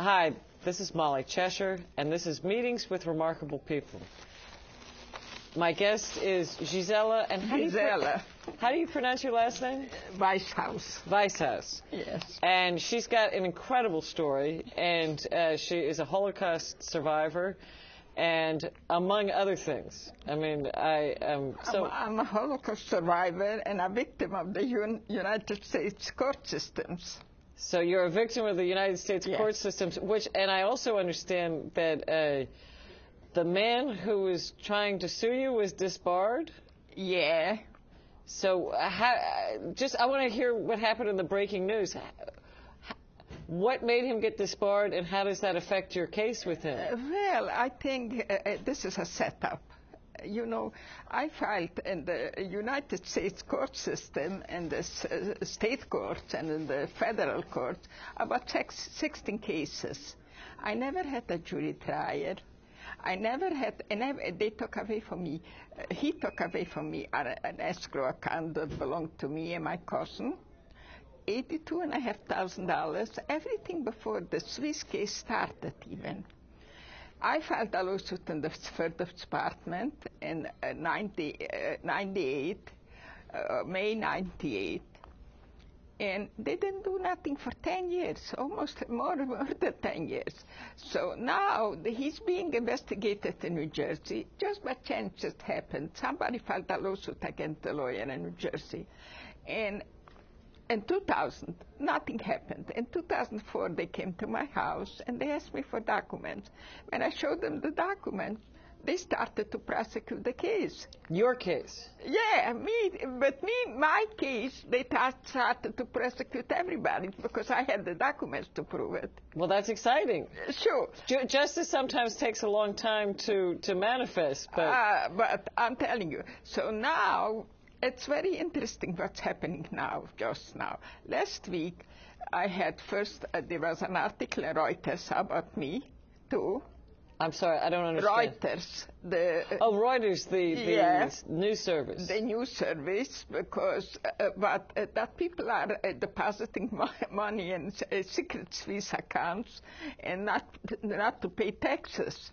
Hi, this is Molly Cheshire, and this is Meetings with Remarkable People. My guest is Gizella, and how do you pronounce your last name? Weisshaus. Weisshaus. Yes. And she's got an incredible story, and she is a Holocaust survivor, and among other things. I mean, I'm a Holocaust survivor and a victim of the United States court systems. So you're a victim of the United States Yes. court systems, and I also understand that the man who was trying to sue you was disbarred? Yeah. So I want to hear what happened in the breaking news. What made him get disbarred, and how does that affect your case with him? Well, I think this is a setup. You know, I filed in the United States court system and the state courts and in the federal court about 16 cases. I never had a jury trial. They took away from me, he took away from me an escrow account that belonged to me and my cousin, $82,500, everything before the Swiss case started even. I filed a lawsuit in the third department in May 98, and they didn't do nothing for 10 years, almost more than 10 years. So now he's being investigated in New Jersey. Just by chance it happened. Somebody filed a lawsuit against the lawyer in New Jersey. And in 2000, nothing happened. In 2004, they came to my house and they asked me for documents. When I showed them the documents, they started to prosecute the case. Your case? Yeah, my case, they started to prosecute everybody because I had the documents to prove it. Well, that's exciting. Sure. Justice sometimes takes a long time to manifest, but... But I'm telling you, so now, it's very interesting what's happening now, just now. Last week, I had there was an article in Reuters about me, too. I'm sorry, I don't understand. Reuters. Reuters, the news service. The news service, because that people are depositing money in secret Swiss accounts and not to pay taxes.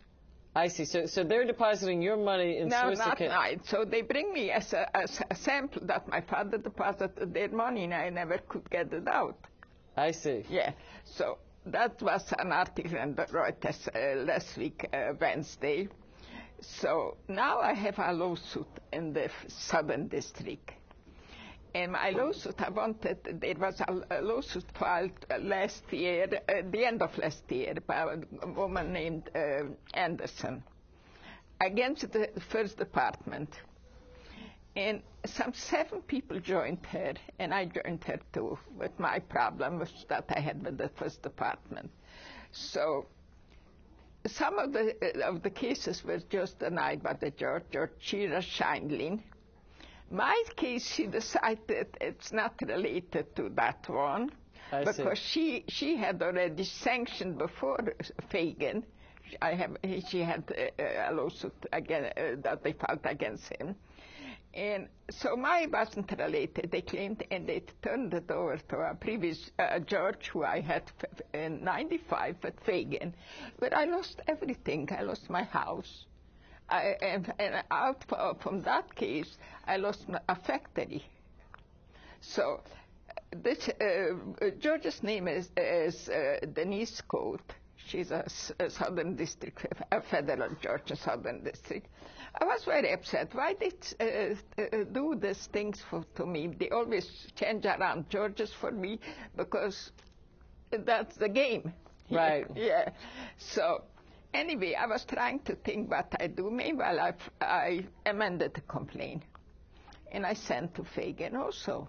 I see. So they're depositing your money in Swiss accounts. No, not right. So they bring me as a sample that my father deposited their money and I never could get it out. I see. Yeah. So that was an article in the Reuters last week, Wednesday. So now I have a lawsuit in the Southern District. And my lawsuit, there was a lawsuit filed last year, at the end of last year, by a woman named Anderson, against the first department. And some 7 people joined her, and I joined her too, with my problems that I had with the first department. So some of the cases were just denied by the judge, Judge Cheshire Scheindlin. My case, she decided it's not related to that one, because she had already sanctioned before Fagan. She had a lawsuit that they filed against him. And so mine wasn't related, they claimed, and they turned it over to a previous judge who I had in 95 at Fagan. But I lost everything. I lost my house. And out from that case, I lost a factory. So this judge's name is Denise Coate. She's a Southern District, a federal judge in Southern District. I was very upset. Why they do these things to me? They always change around judges for me because that's the game. Right. Yeah. So anyway, I was trying to think what I do. Meanwhile, I amended the complaint. And I sent to Fagan also.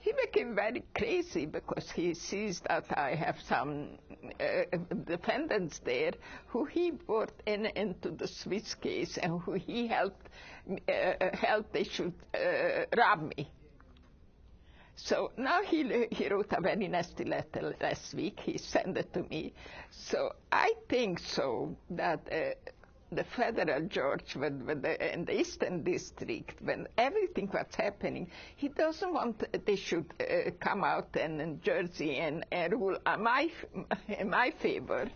He became very crazy because he sees that I have some defendants there who he brought into the Swiss case and who he helped they should rob me. So now he wrote a very nasty letter last week. He sent it to me. So I think so that the federal judge in the Eastern District, when everything was happening, he doesn't want they should come out in Jersey and rule in my favor,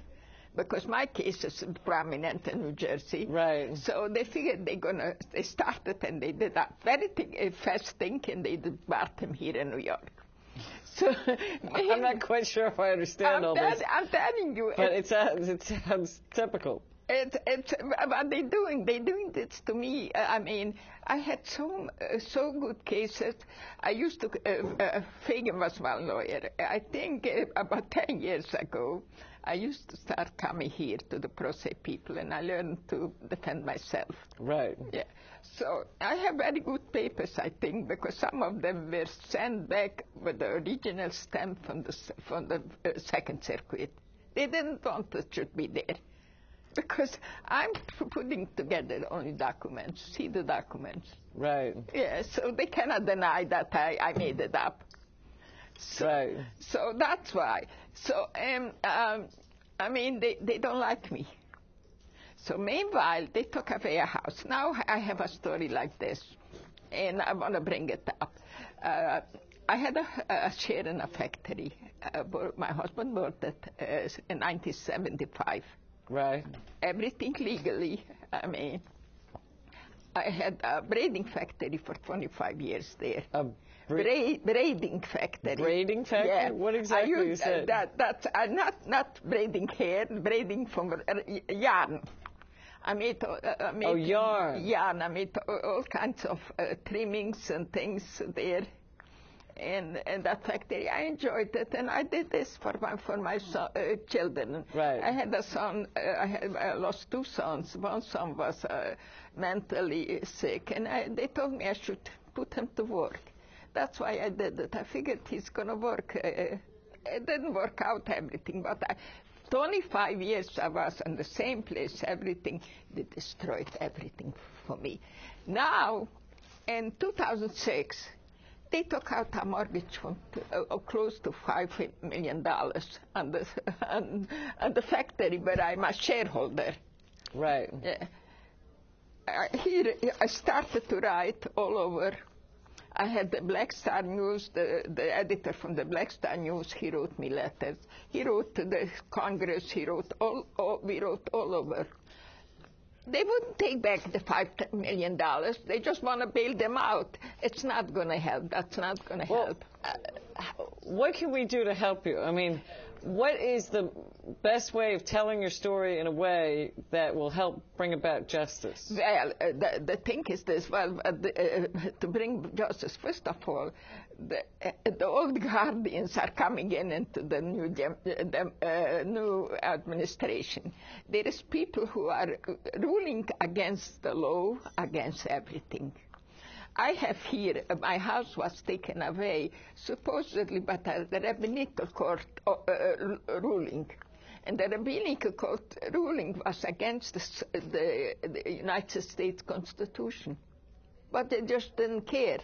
because my case is prominent in New Jersey. Right. So they figured they started and they did that very fast thing, and they brought him here in New York. So I'm not quite sure if I understand all this. I'm telling you. But it sounds typical. It's what they're doing. They're doing this to me. I mean, I had so good cases. I used to. Fagan was my lawyer. I think about 10 years ago, I used to start coming here to the pro se people, and I learned to defend myself. Right. Yeah. So I have very good papers, I think, because some of them were sent back with the original stamp from the Second Circuit. They didn't want it should be there, because I'm putting together only documents. See the documents. Right. Yeah. So they cannot deny that I made it up. So, right. So that's why. So I mean, they don't like me. So meanwhile, they took away a house. Now I have a story like this, and I want to bring it up. I had a share in a factory. My husband bought it in 1975. Right. Everything legally. I mean, I had a braiding factory for 25 years there. A braiding factory. Braiding factory? Yeah. What exactly is that? That's not braiding hair, braiding from yarn. I made yarn. Yarn. I made all kinds of trimmings and things there. And that factory, I enjoyed it, and I did this for my children. Right. I had a son. I lost two sons. One son was mentally sick, and they told me I should put him to work. That's why I did it. I figured he's going to work. It didn't work out everything, but 25 years I was in the same place. Everything, they destroyed everything for me. Now, in 2006. They took out a mortgage from close to $5 million on the factory where I'm a shareholder. Right. Here I started to write all over. I had the Black Star News, the editor from the Black Star News, he wrote me letters. He wrote to the Congress, we wrote all over. They wouldn't take back the $5 million. They just want to bail them out. It's not going to help. That's not going to help. What can we do to help you? I mean, what is the best way of telling your story in a way that will help bring about justice? Well, the thing is this. Well, to bring justice, first of all, the old guardians are coming into the new administration. There is people who are ruling against the law, against everything. I have here, my house was taken away, supposedly by the rabbinical court ruling. And the rabbinical court ruling was against the United States Constitution. But they just didn't care.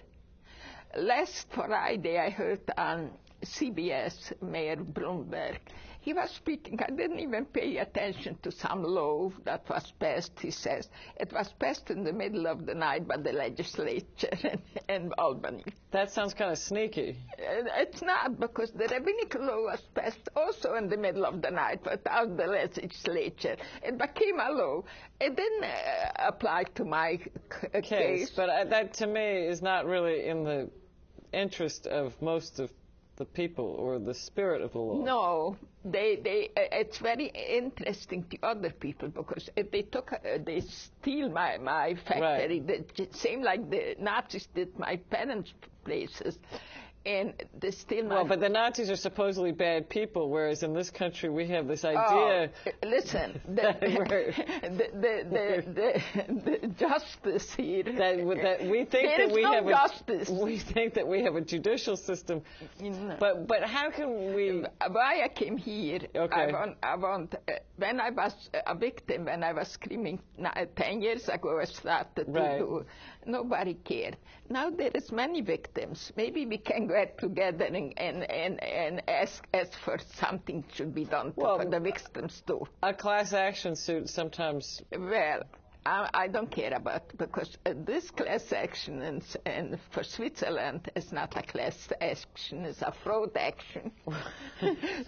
Last Friday, I heard on CBS Mayor Bloomberg. He was speaking. I didn't even pay attention to some law that was passed, he says. It was passed in the middle of the night by the legislature in Albany. That sounds kind of sneaky. It's not, because the rabbinical law was passed also in the middle of the night without the legislature. It became a law. It didn't apply to my case. But that, to me, is not really in the interest of most of the people or the spirit of the law. No, it's very interesting to other people, because if they steal my factory, right. Same like the Nazis did my parents' places. And they steal my... Well, but the Nazis are supposedly bad people, whereas in this country we have this idea... Oh, listen, the justice here... That we think that we have justice. We think that we have a judicial system. But how can we... Why I came here, okay. I want when I was a victim, when I was screaming 10 years ago, I started to do... Nobody cared. Now there is many victims. Maybe we can get together and ask for something should be done for the victims too. A class action suit sometimes. Well, I don't care about, because this class action and for Switzerland is not a class action, it's a fraud action.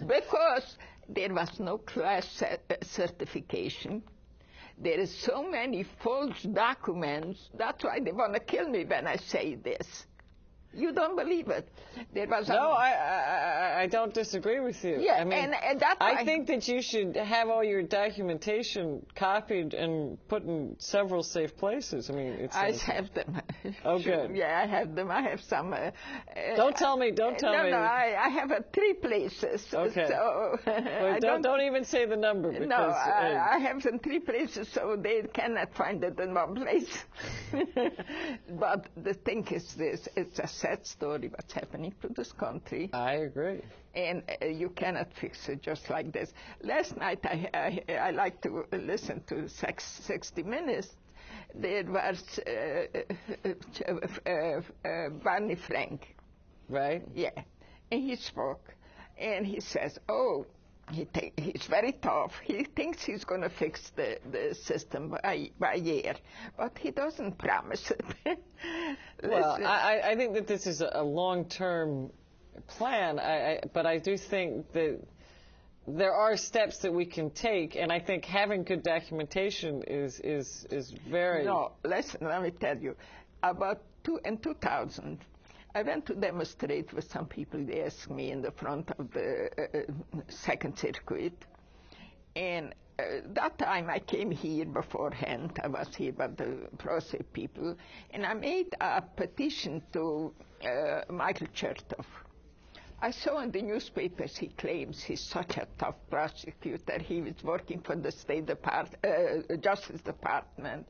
Because there was no class certification. There is so many false documents. That's why they want to kill me when I say this. You don't believe it. There was I don't disagree with you. Yeah, I mean, and that's why I think that you should have all your documentation copied and put in several safe places. I mean, I have them. Oh, good. Yeah, I have them. I have some. Don't tell me. No, I have 3 places. Okay. So well, don't even say the number. Because, no, I have them 3 places, so they cannot find it in one place. But the thing is this: it's a sad story what's happening to this country. I agree. And you cannot fix it just like this. Last night I like to listen to 60 Minutes. There was Barney Frank. Right? Yeah. And he spoke. And he says, he's very tough. He thinks he's going to fix the system by year. But he doesn't promise it. Well, I think that this is a long-term plan, but I do think that there are steps that we can take, and I think having good documentation is very... No, listen, let me tell you. In 2000, I went to demonstrate with some people. They asked me in the front of the Second Circuit. And that time I came here beforehand. I was here by the process people. And I made a petition to Michael Chertoff. I saw in the newspapers he claims he's such a tough prosecutor. He was working for the Justice Department.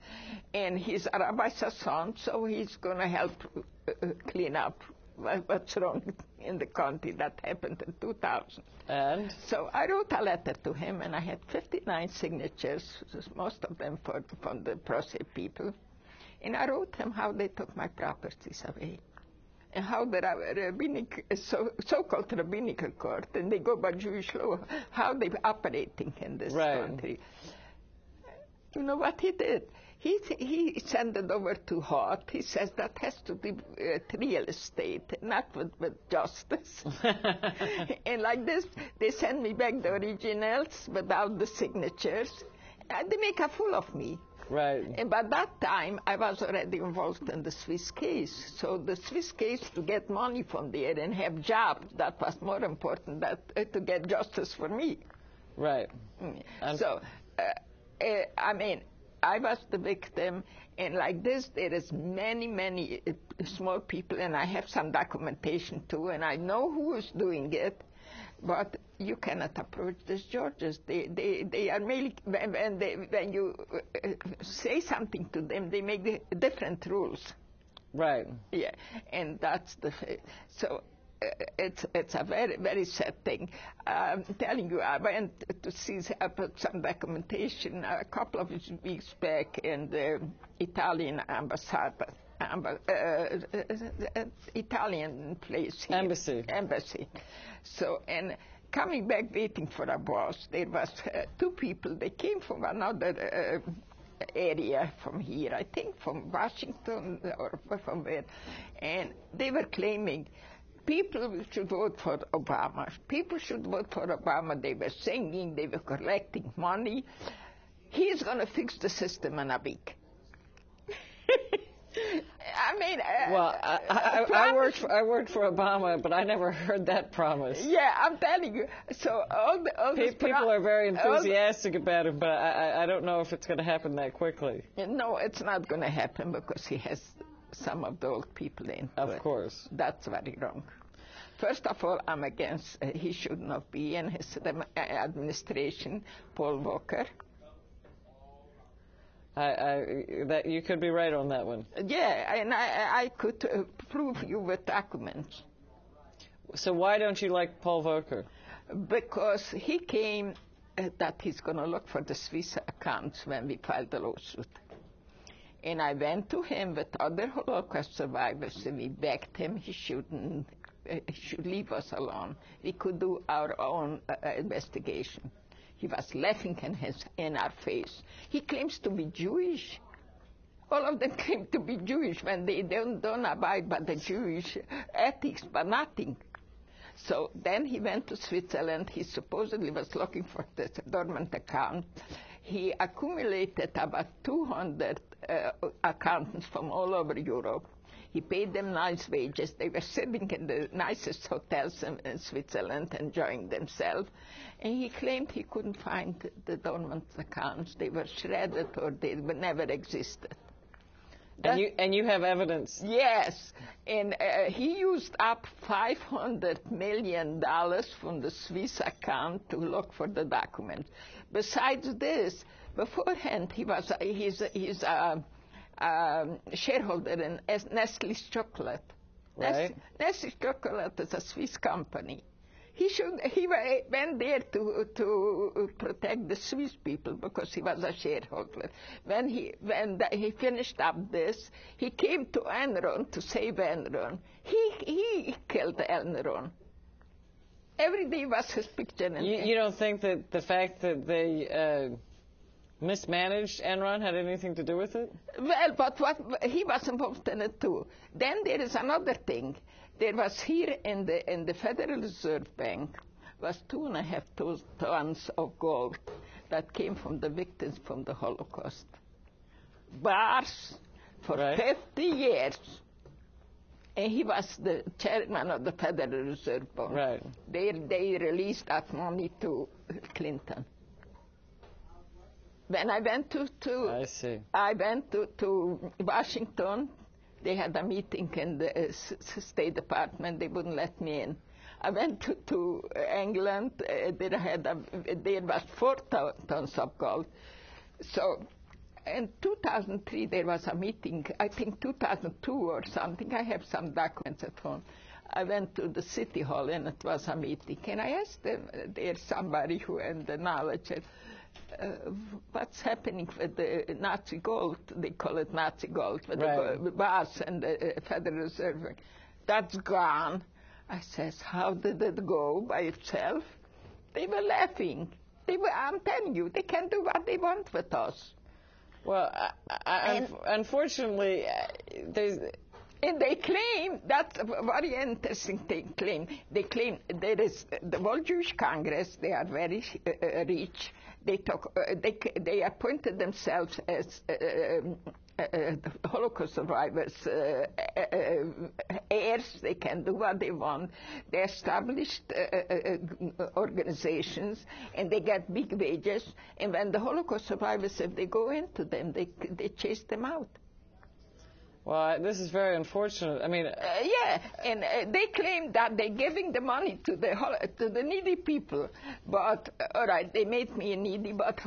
And he's a rabbi's son, so he's going to help clean up what's wrong in the country. That happened in 2000. And? So I wrote a letter to him, and I had 59 signatures, most of them from the process people. And I wrote him how they took my properties away. And how the so-called rabbinical court, and they go by Jewish law, how they're operating in this country. You know what he did? He sent it over to Hart. He says that has to be real estate, not with justice. And like this, they send me back the originals without the signatures. And they make a fool of me. Right. And by that time, I was already involved in the Swiss case. So the Swiss case, to get money from there and have jobs, that was more important than to get justice for me. Right. So, I mean, I was the victim, and like this, there is many small people, and I have some documentation too, and I know who is doing it. But you cannot approach these judges. They are really, when you say something to them, they make different rules. Right. Yeah, and that's so it's a very sad thing. I'm telling you, I went to see some documentation a couple of weeks back in the Italian embassy. Italian place here. Embassy. So, and coming back waiting for a bus, there was 2 people. They came from another area from here, I think from Washington or from where, and they were claiming people should vote for Obama. People should vote for Obama. They were singing, they were collecting money. He's going to fix the system in a week. I mean, well, I worked for Obama, but I never heard that promise. Yeah, I'm telling you. So all people are very enthusiastic about it, but I don't know if it's going to happen that quickly. No, it's not going to happen because he has some of the old people in. Of course, that's very wrong. First of all, I'm against. He should not be in his administration. Paul Volcker. That you could be right on that one. Yeah, and I could prove you with documents. So why don't you like Paul Volcker? Because he came that he's going to look for the Swiss accounts when we filed the lawsuit. And I went to him with other Holocaust survivors, and we begged him he shouldn't he should leave us alone. We could do our own investigation. He was laughing in our face. He claims to be Jewish. All of them claim to be Jewish when they don't abide by the Jewish ethics, but nothing. So then he went to Switzerland. He supposedly was looking for the dormant account. He accumulated about 200 accountants from all over Europe. He paid them nice wages. They were sitting in the nicest hotels in Switzerland, enjoying themselves. And he claimed he couldn't find the dormant accounts. They were shredded or they never existed. And you have evidence? Yes. And he used up $500 million from the Swiss account to look for the documents. Besides this, beforehand, he's a shareholder in Nestlé's chocolate. Right. Nestlé's chocolate is a Swiss company. He went there to protect the Swiss people because he was a shareholder. When he finished up this, he came to Enron to save Enron. He killed Enron. Every day was his picture. You don't think that the fact that they mismanaged Enron had anything to do with it? Well, but he was involved in it too. Then there is another thing. There was here in the Federal Reserve Bank was 2.5 tons of gold that came from the victims from the Holocaust. Bars for 50 years. And he was the chairman of the Federal Reserve Bank. Right. They released that money to Clinton. When I went to Washington, they had a meeting in the State Department. They wouldn't let me in. I went to England. There was 4 tons of gold. So in 2003, there was a meeting, I think 2002 or something. I have some documents at home. I went to the City Hall, and it was a meeting. And I asked them, there's somebody who had the knowledge what's happening with the Nazi gold. They call it Nazi gold, with the bars and the Federal Reserve. That's gone. I says, how did it go by itself? They were laughing. I'm telling you, they can do what they want with us. Well, unfortunately, there's... And they claim, that's a very interesting thing, they claim there is the World Jewish Congress, they are very rich. They appointed themselves as Holocaust survivors, heirs. They can do what they want. They established organizations, and they get big wages. And when the Holocaust survivors, if they go into them, they chase them out. Well, this is very unfortunate. I mean, yeah, and they claim that they're giving the money to the needy people. But all right, they made me needy, but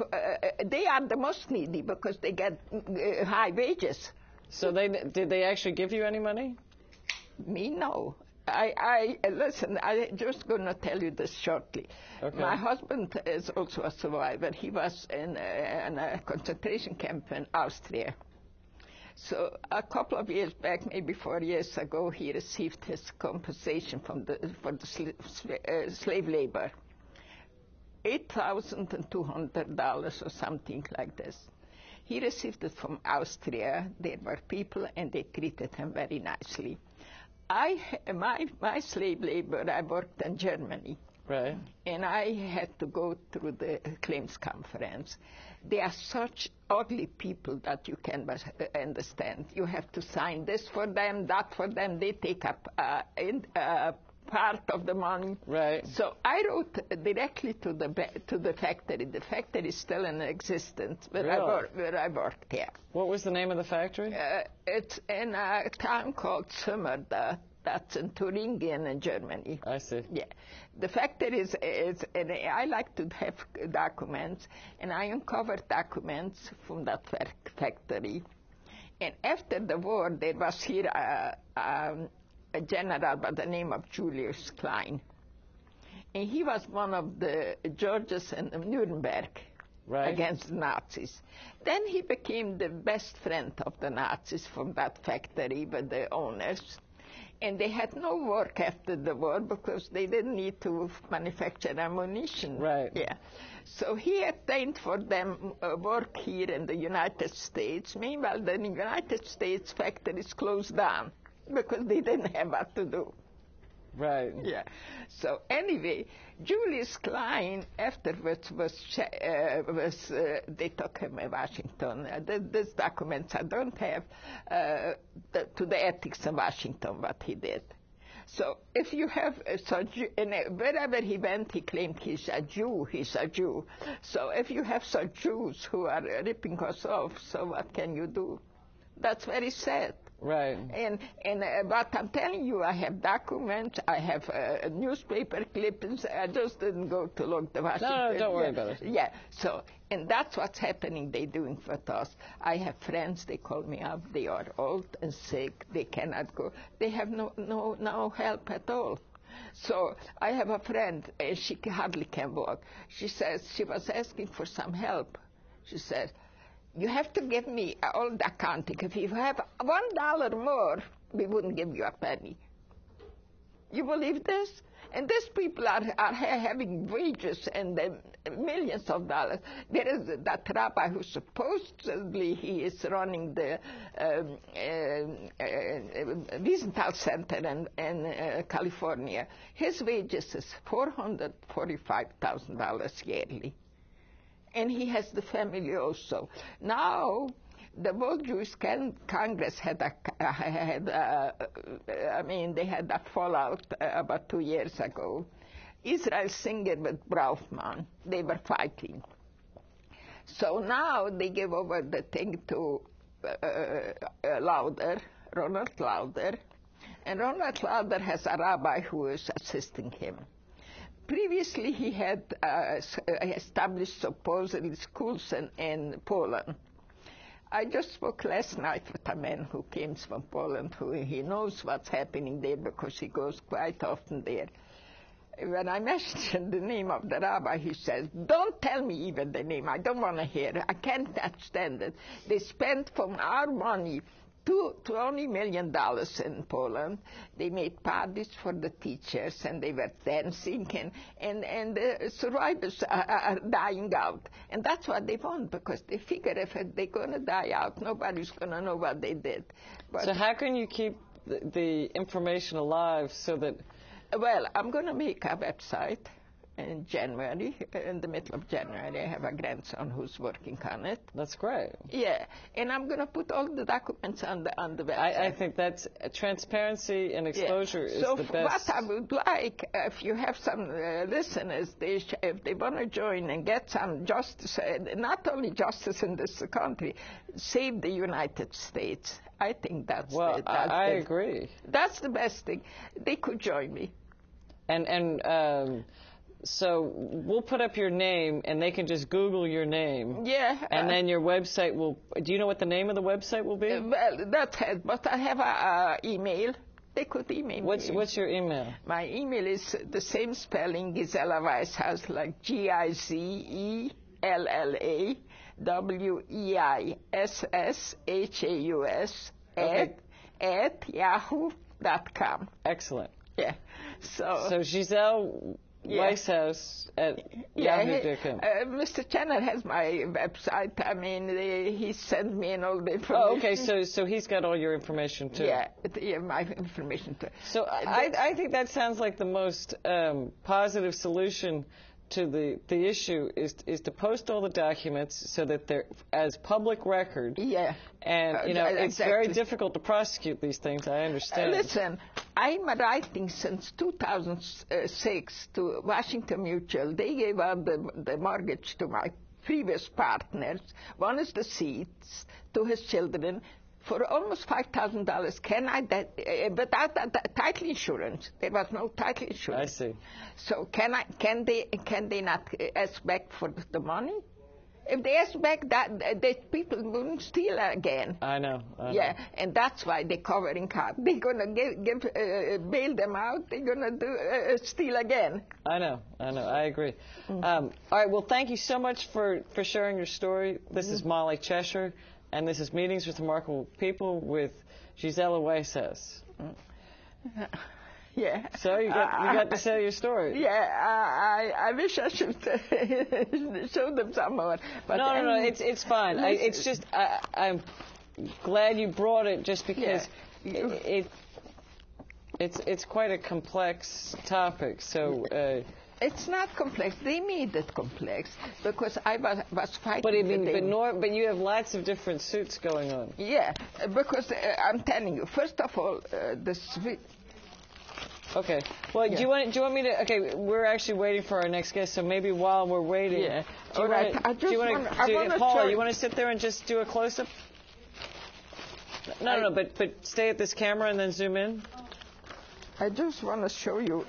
they are the most needy because they get high wages. So did they actually give you any money? Me, no. I listen. I'm just going to tell you this shortly. Okay. My husband is also a survivor. He was in a concentration camp in Austria. So a couple of years back, maybe 4 years ago, he received his compensation for the slave labor, $8,200 or something like this. He received it from Austria. There were people, and they treated him very nicely. My slave labor, I worked in Germany. Right. And I had to go through the claims conference. They are such ugly people that you can understand. You have to sign this for them, that for them. They take up part of the money. Right. So I wrote directly to the factory. The factory is still in existence where I worked here. What was the name of the factory? It's in a town called Zummer. That's in Thuringen in Germany. I see. Yeah. The factory is and I like to have documents, and I uncovered documents from that factory. And after the war, there was here a general by the name of Julius Klein. And he was one of the judges in Nuremberg. Right. Against the Nazis. Then he became the best friend of the Nazis from that factory with the owners. And they had no work after the war because they didn't need to manufacture ammunition. Right. Yeah. So he obtained for them work here in the United States. Meanwhile, the United States factories closed down because they didn't have what to do. Right. Yeah. So anyway, Julius Klein afterwards they took him to Washington. These documents I don't have to the ethics in Washington what he did. So if you have wherever he went, he claimed he's a Jew. He's a Jew. So if you have such Jews who are ripping us off, so what can you do? That's very sad. Right. And but I'm telling you, I have documents, I have newspaper clippings. I just didn't go to look the Washington. No, don't worry about it. Yeah. So, and that's what's happening. They're doing for us. I have friends. They call me up. They are old and sick. They cannot go. They have no help at all. So I have a friend. She hardly can walk. She says she was asking for some help. She says, you have to give me all the accounting. If you have $1 more, we wouldn't give you a penny. You believe this? And these people are having wages and millions of dollars. There is that rabbi who supposedly he is running the Wiesenthal Center in California. His wages is $445,000 yearly. And he has the family also. Now, the World Jewish Congress had they had a fallout about 2 years ago. Israel Singer with Braufman, they were fighting. So now they gave over the thing to Ronald Lauder, and Ronald Lauder has a rabbi who is assisting him. Previously, he had established supposedly schools in Poland. I just spoke last night with a man who came from Poland, who he knows what's happening there because he goes quite often there. When I mentioned the name of the rabbi, he says, don't tell me even the name. I don't want to hear it. I can't stand it. They spent from our money $20 million in Poland. They made parties for the teachers, and they were dancing, and the survivors are dying out. And that's what they want, because they figure if they're going to die out, nobody's going to know what they did. But so how can you keep the information alive so that... Well, I'm going to make a website in January, in the middle of January. I have a grandson who's working on it. That's great. Yeah, and I'm going to put all the documents on the website. I think that's transparency and exposure is the best. So what I would like, if you have some listeners, if they want to join and get some justice, not only justice in this country, save the United States. I think that's I agree. That's the best thing. They could join me. So we'll put up your name, and they can just Google your name. Yeah. And then your website will... Do you know what the name of the website will be? Well, that's it. But I have an email. They could email me. What's your email? My email is the same spelling, Gizella Weisshaus, like GIZELLAWEISSHAUS at yahoo.com. Excellent. Yeah. So Gizelle Weisshaus at yahoo.com. Mr. Channer has my website. I mean, he sent me and all the information. Oh, okay. So he's got all your information too. Yeah, my information too. So I think that sounds like the most positive solution to the issue is to post all the documents so that they're as public record. Yeah. And it's very difficult to prosecute these things. I understand. Listen, I'm writing since 2006 to Washington Mutual. They gave out the mortgage to my previous partners. One is the seats to his children for almost $5,000. Can I without title insurance? There was no title insurance. I see. So can they not ask back for the money? If they ask back, the people wouldn't steal again. I know. Yeah, and that's why they're covering up. They're gonna bail them out. They're gonna steal again. I know. I agree. Mm-hmm. All right. Well, thank you so much for sharing your story. This is Molly Cheshire, and this is Meetings with Remarkable People with Gizella Weisshaus. Yeah. So you got to tell your story. Yeah, I wish I should show them some more. But no, it's fine. It's just I'm glad you brought it, just because it's quite a complex topic. So. It's not complex. They made it complex because I was fighting. But you have lots of different suits going on. Yeah, because I'm telling you. First of all, Okay. Well, do you want me to? Okay, we're actually waiting for our next guest, so maybe while we're waiting. Yeah. All right. Paula, you want to sit there and just do a close up? No, but stay at this camera and then zoom in. I just want to show you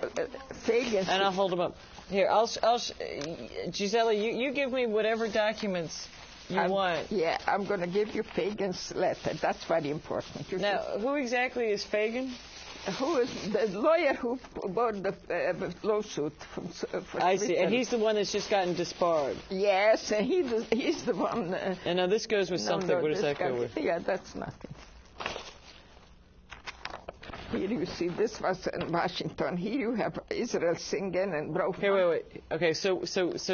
Fagan's. And I'll hold them up. Here, Gizella, you give me whatever documents you want. Yeah, I'm going to give you Fagan's letter. That's very important. Now, who exactly is Fagan? Who is the lawyer who brought the lawsuit from I see, and he's the one that's just gotten disbarred. Yes, and he's the one. And now this goes with something. What does that go with? Yeah, that's nothing. Here you see, this was in Washington. Here you have Israel singing and broke. Here, wait. Okay, so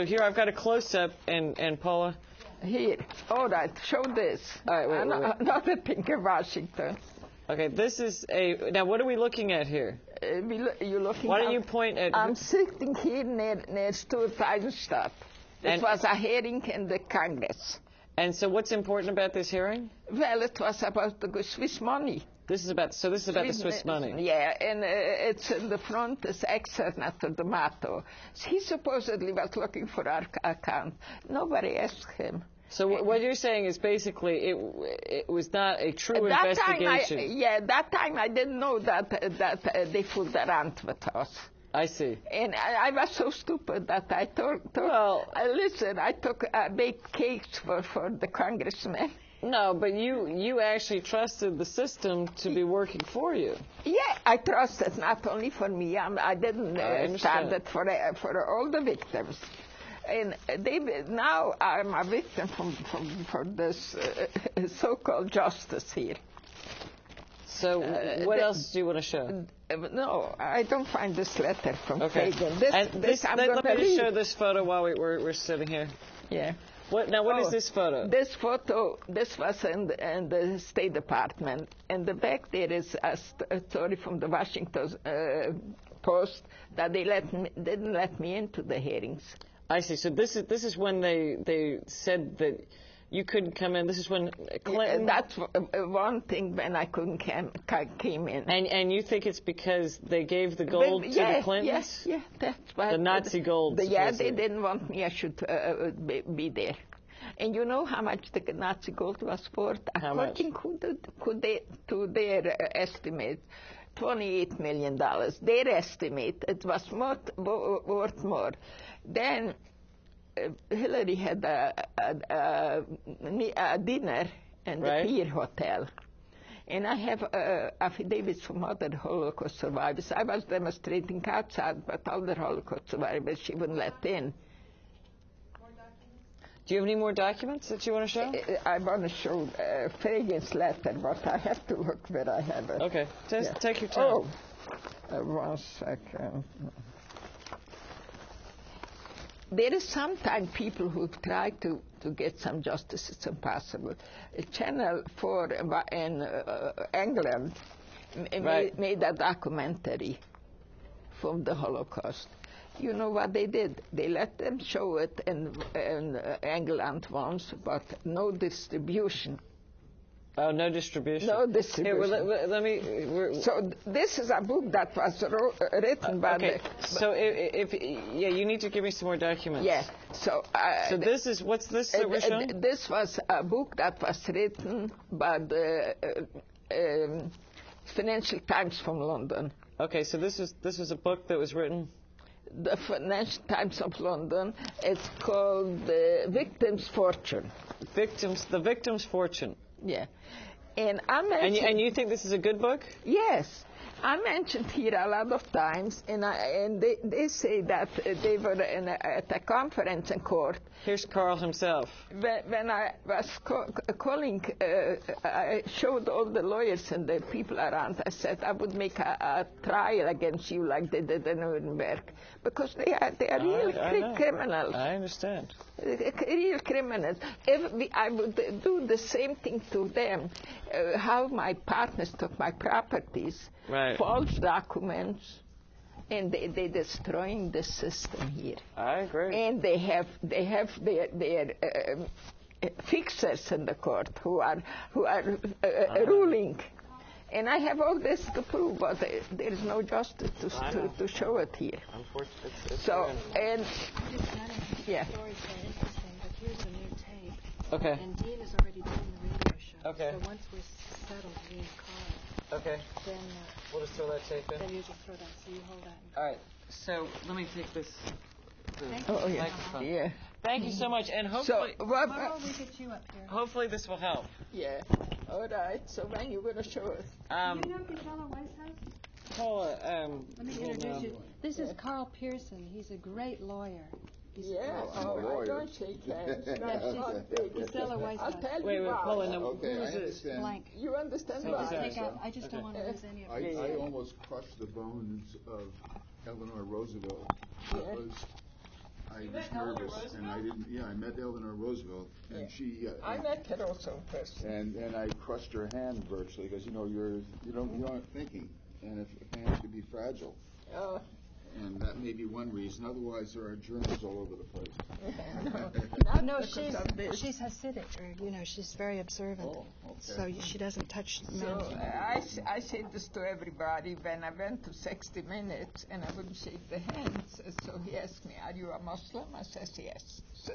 here I've got a close-up, and Paula. Here. All right, show this. All right, wait. Another thing in Washington. Okay, this is now what are we looking at here? You're looking Why don't you point at... I'm sitting here near Stuart Eisenstadt. It was a hearing in the Congress. And so what's important about this hearing? Well, it was about the Swiss money. This is about the Swiss money. Yeah, and it's in the front, it's externato the motto. He supposedly was looking for our account. Nobody asked him. So what you're saying is basically it was not a true investigation. That time I didn't know that they fooled around with us. I see. And I was so stupid that I listen, I baked cakes for the congressman. No, but you actually trusted the system to be working for you. Yeah, I trusted not only for me. I didn't start it for all the victims. And now I'm a victim for this so-called justice here. So what else do you want to show? No, I don't find this letter from Fagan. Let me just show this photo while we're sitting here. Yeah. What is this photo? This was in the State Department. And the back there is a story from the Washington Post that they didn't let me into the hearings. I see. So this is when they said that you couldn't come in. This is when Clinton... That's one thing when I couldn't came in. And you think it's because they gave the gold to the Clintons? Yeah, that's why. The Nazi gold. They didn't want me. I should be there. And you know how much the Nazi gold was worth? According to their estimate, $28 million. Their estimate, it was worth more. Then Hillary had a dinner in the Pier Hotel. And I have affidavits from other Holocaust survivors. I was demonstrating outside, but other Holocaust survivors she wouldn't let in. Do you have any more documents that you want to show? I want to show Fagan's letter, but I have to look where I have it. Okay, just take your time. 1 second. There is sometimes people who try to get some justice. It's impossible. Channel 4 in England made a documentary from the Holocaust. You know what they did? They let them show it in England once, but no distribution. Oh, no distribution. No distribution. Here, let me. So this is a book that was written by. Okay. So you need to give me some more documents. Yeah. So this is what's this that we're showing? This was a book that was written by the Financial Times from London. Okay. So this is a book that was written. The Financial Times of London. It's called The Victim's Fortune. The Victim's Fortune. Yeah. And you think this is a good book? Yes. I mentioned here a lot of times, and they say that they were at a conference in court. Here's Carl himself. When I was calling, I showed all the lawyers and the people around. I said I would make a trial against you like they did in Nuremberg, because they are real criminals. I understand. Real criminals. I would do the same thing to them. How my partners took my properties, right. False documents, and they destroying the system here. I agree. And they have their fixers in the court who are ruling. And I have all this to prove, but there is no justice to show it here. Unfortunately, so, and yeah. Stories are interesting, but here's the new tape. Okay. And Dean is already doing the radio show. Okay. So once we're settled, me and Carl, Okay. then We'll just throw that tape in. then you just throw that. So you hold that. All right. So let me take this. Thank Oh, you. yeah. Microphone. Yeah. Thank you so much, and hopefully, Tomorrow we get you up here. hopefully this will help. Yeah. All right. So when you going to show us? You know Gizella Weisshaus? Paula, Let me introduce you. This is Carl Pearson. He's a great lawyer. Yeah. I don't shake hands. Gizella I'll Weisshaus. tell wait, you why. Paula, no, Okay, who I is this? understand. Blank. You understand So why? just Exactly. take out. I just don't want to lose any of it. I almost crushed the bones of Eleanor Roosevelt because I was nervous and I didn't. Yeah, I met Eleanor Roosevelt and she. I met her also in person. And I crushed her hand virtually because you aren't thinking, and if hands could be fragile. And that may be one reason. Otherwise, there are germs all over the place. No, she's Hasidic, or she's very observant. Oh, okay. So she doesn't touch men. So I say this to everybody when I went to 60 Minutes and I wouldn't shake the hands. So he asked me, "Are you a Muslim?" I says yes. So,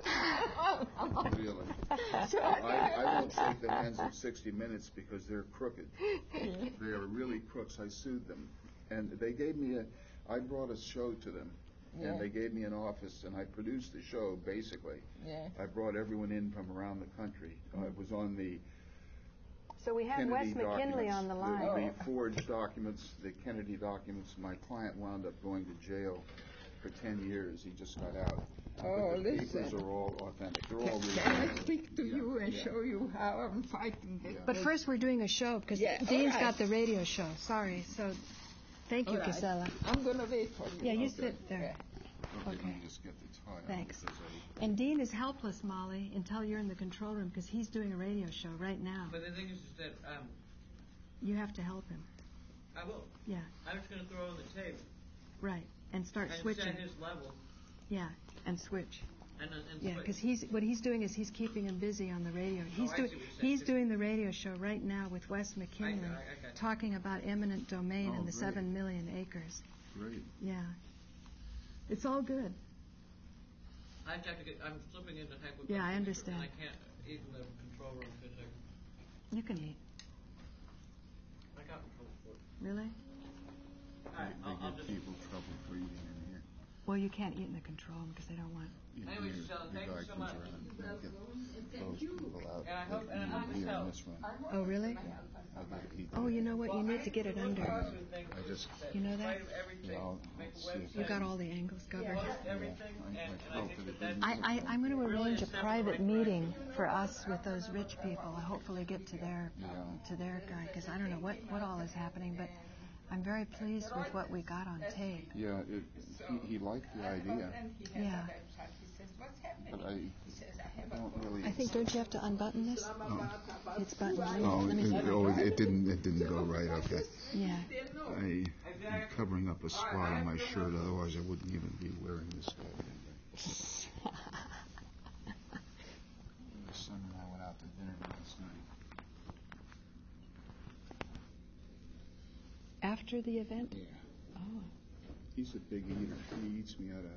Really? so I won't shake the hands of 60 Minutes because they're crooked. They are really crooks. I sued them, and they gave me I brought a show to them, and they gave me an office, and I produced the show, basically. Yeah. I brought everyone in from around the country. It was on the So we have Wes Kennedy McKinley documents, on the line. the forged documents, the Kennedy documents. My client wound up going to jail for 10 years. He just got out. But the papers are all authentic. They're all can I real. speak to you and show you how I'm fighting this? But first we're doing a show, because Yeah, Dean's all right. got the radio show. Sorry. So thank you, All right. Gizella. I'm going to wait for you. Yeah, you Okay. sit there. Let Okay. me just get the tie on Thanks. because And Dean is helpless, Molly, until you're in the control room, because he's doing a radio show right now. But the thing is that You have to help him. I will. Yeah, I'm just going to throw on the tape right. And start and switching. set his level Yeah, and switch. and Yeah, switch. because what he's doing is he's keeping him busy on the radio. I see what you're saying. He's doing the radio show right now with Wes McKinley, I got you. talking about eminent domain Oh, and the great. 7 million acres. great. Yeah, it's all good. I have to get. I'm slipping into type of. Yeah, I understand. And I can't eat in the control room because You can eat. I got control for it. Really? All right, They I'll give just. people trouble for eating in here. Well, you can't eat in the control room because they don't want. Anyway, Giselle, thank you so much. Those people out. And I hope this Here in helps. this room. Oh, really? I'll get to eat. Oh, you know what? You need to get it under. I just, You know that? I'll see if You got all the angles covered. Everything, and I think that that's. I'm going to arrange a private meeting for us with those rich people. I hopefully get to their guy, because I don't know what all is happening, but I'm very pleased with what we got on tape. yeah, he liked the idea, Yeah. but I don't really. I think, don't you have to unbutton this? It's buttoned. Oh, Let me see. it didn't go right. Okay. Yeah. I'm covering up a spot on my shirt, otherwise I wouldn't even be wearing this stuff. My son and I went out to dinner last night. After the event? Yeah. Oh. He's a big eater. He eats me out of